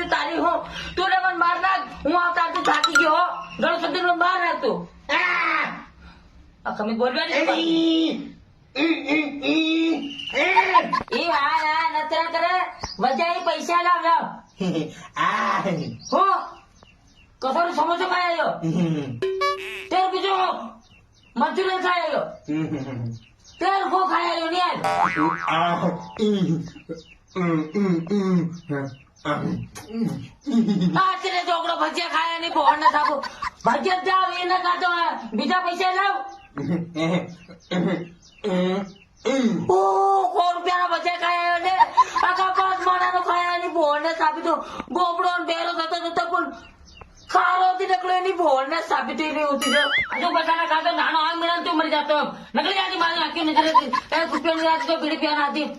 છું તારી હું તું ને મને માર નાખ હું આવતા તું થાકી ગયો હો ગણો સુધી મને બહાર નાખ તું આ ખમી બોલવા દે એ હા નતરા કરે વજાઈ પૈસા લાવ હો કસોર સમોસો ખાઈ આવ્યો તેર બીજો મજૂર ખાઈ આવ્યો તેર ખો ખાઈ આવ્યો ને આચરે છોકરો ભજીયા ખાયા ની ભોળ ને થાકું ભજીયા જાવ એને કાઢો બીજા પૈસા લાવ ઓ 100 રૂપિયા ભજીયા ખાયા ને આખા 5 માળાનો ખાયા ની ભોળ ને સાબી તો ગોબડો બેરો થતો થતો પણ ખારો થી નકળો એની ભોળ ને સાબી થઈ રહી હોતી હજુ બધાના ખાતો નાનો આમ મિળાન તું મરી જતો નકળી આથી મારી આંખી નજરે રૂપિયા ની રાત તો બીડી પીવા નાતી